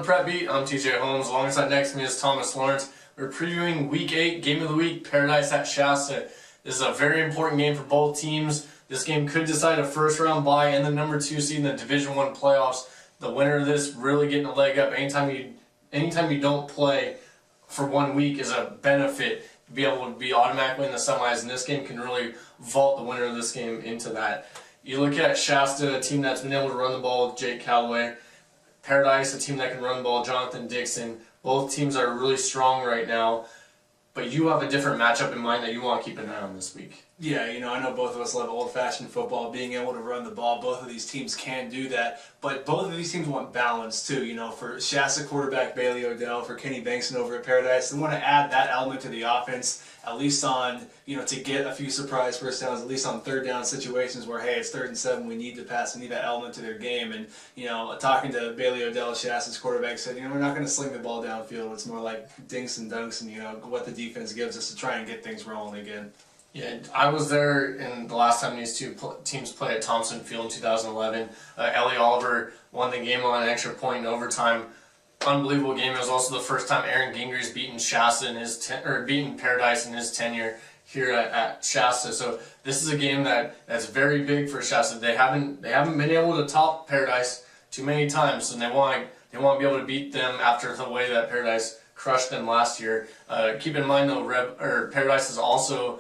Prep Beat. I'm T.J. Holmes. Alongside next to me is Thomas Lawrence. We're previewing Week 8, Game of the Week, Paradise at Shasta. This is a very important game for both teams. This game could decide a first-round bye and the number 2 seed in the Division I playoffs. The winner of this really getting a leg up. Anytime you don't play for 1 week is a benefit to be able to be automatically in the semis, and this game can really vault the winner of this game into that. You look at Shasta, a team that's been able to run the ball with Jake Callaway. Paradise, a team that can run the ball, Jonathan Dixon. Both teams are really strong right now, but you have a different matchup in mind that you want to keep an eye on this week. Yeah, I know both of us love old-fashioned football, being able to run the ball. Both of these teams can do that, but both of these teams want balance too. For Shasta quarterback Bailey Odell, for Kenny Bankson over at Paradise, they want to add that element to the offense, at least on, to get a few surprise first downs, at least on third down situations where, hey, it's 3rd and 7, we need to pass, we need that element to their game. And, talking to Bailey Odell, Shasta's quarterback, said, we're not going to sling the ball downfield. It's more like dinks and dunks and, what the defense gives us to try and get things rolling again. Yeah, I was there in the last time these two teams played at Thompson Field in 2011. Ellie Oliver won the game on an extra point in overtime. Unbelievable game. It was also the first time Aaron Gingry's beaten Shasta in beaten Paradise in his tenure here at Shasta. So this is a game that's very big for Shasta. They haven't been able to top Paradise too many times, and they want to be able to beat them after the way that Paradise crushed them last year. Keep in mind though, Paradise is also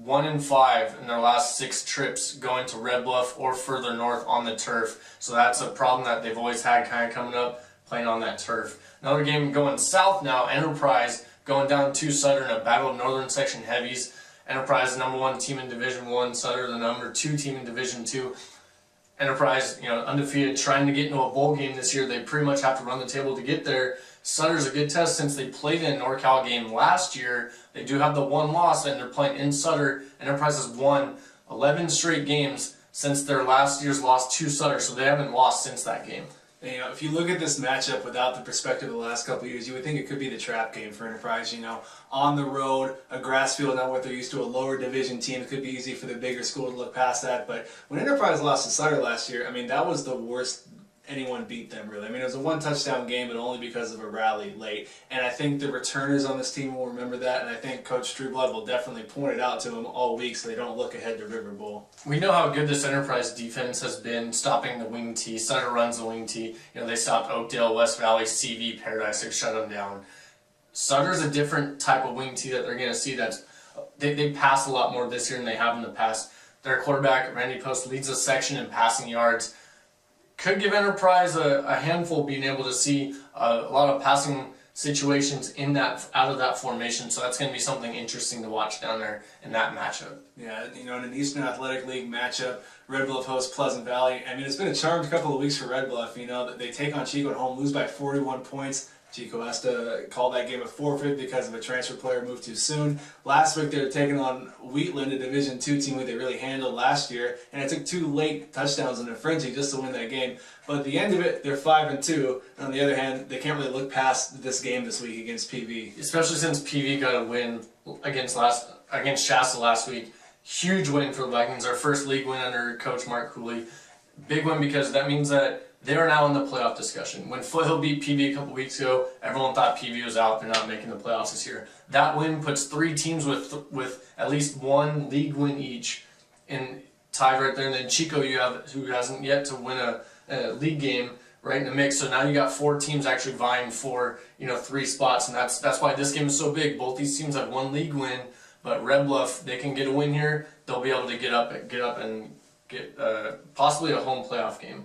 1-5 in their last 6 trips going to Red Bluff or further north on the turf. So that's a problem that they've always had kind of coming up, playing on that turf. Another game going south now, Enterprise going down to Sutter in a battle of Northern Section heavies. Enterprise, the number 1 team in Division I, Sutter, the number 2 team in Division II. Enterprise, undefeated, trying to get into a bowl game this year. They pretty much have to run the table to get there. Sutter's a good test since they played in a NorCal game last year. They do have the 1 loss, and they're playing in Sutter. Enterprise has won 11 straight games since their last year's loss to Sutter, so they haven't lost since that game. And, if you look at this matchup without the perspective of the last couple of years, you would think it could be the trap game for Enterprise. On the road, a grass field, not what they're used to, a lower division team. It could be easy for the bigger school to look past that. But when Enterprise lost to Sutter last year, that was the worst anyone beat them, really. It was a 1-touchdown game, but only because of a rally late. And I think the returners on this team will remember that, and I think Coach Trueblood will definitely point it out to them all week so they don't look ahead to River Bowl. We know how good this Enterprise defense has been stopping the wing T. Sutter runs the wing T. They stopped Oakdale, West Valley, CV, Paradise. They shut them down. Sutter's a different type of wing T that they're going to see. They pass a lot more this year than they have in the past. Their quarterback, Randy Post, leads the section in passing yards. Could give Enterprise a handful, being able to see a lot of passing situations out of that formation. So that's going to be something interesting to watch down there in that matchup. Yeah, in an Eastern Athletic League matchup, Red Bluff hosts Pleasant Valley. It's been a charmed couple of weeks for Red Bluff. They take on Chico at home, lose by 41 points. Chico has to call that game a forfeit because of a transfer player moved too soon. Last week they were taking on Wheatland, a Division II team that they really handled last year, and it took 2 late touchdowns in a frenzy just to win that game. But at the end of it, they're 5-2. And on the other hand, they can't really look past this game this week against PV. Especially since PV got a win against Shasta last week. Huge win for the Vikings, our first league win under Coach Mark Cooley. Big win because that means that they are now in the playoff discussion. When Foothill beat PV a couple weeks ago, everyone thought PV was out. They're not making the playoffs this year. That win puts 3 teams with at least 1 league win each in tied right there. And then Chico, who hasn't yet to win a league game, right in the mix. So now you got 4 teams actually vying for 3 spots, and that's why this game is so big. Both these teams have 1 league win, but Red Bluff, they can get a win here. They'll be able to get up and get possibly a home playoff game.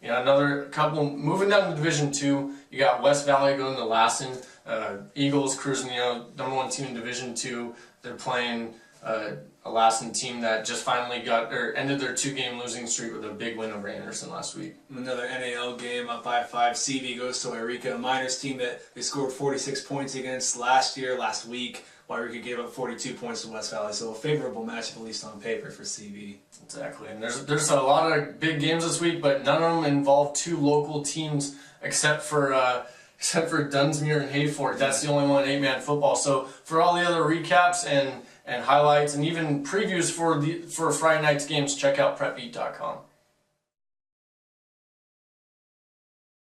Another couple, moving down to Division II, you got West Valley going to Lassen. Eagles cruising, number 1 team in Division II. They're playing a Lassen team that just finally ended their 2-game losing streak with a big win over Anderson last week. Another NAL game up by 5. CV goes to Eureka, a minors team that they scored 46 points against last week. Eureka gave up 42 points to West Valley, so a favorable matchup, at least on paper, for CV. Exactly, and there's a lot of big games this week, but none of them involve 2 local teams except for Dunsmuir and Hayfork. That's the only one in 8-man football. So for all the other recaps and highlights and even previews for Friday night's games, check out prepbeat.com.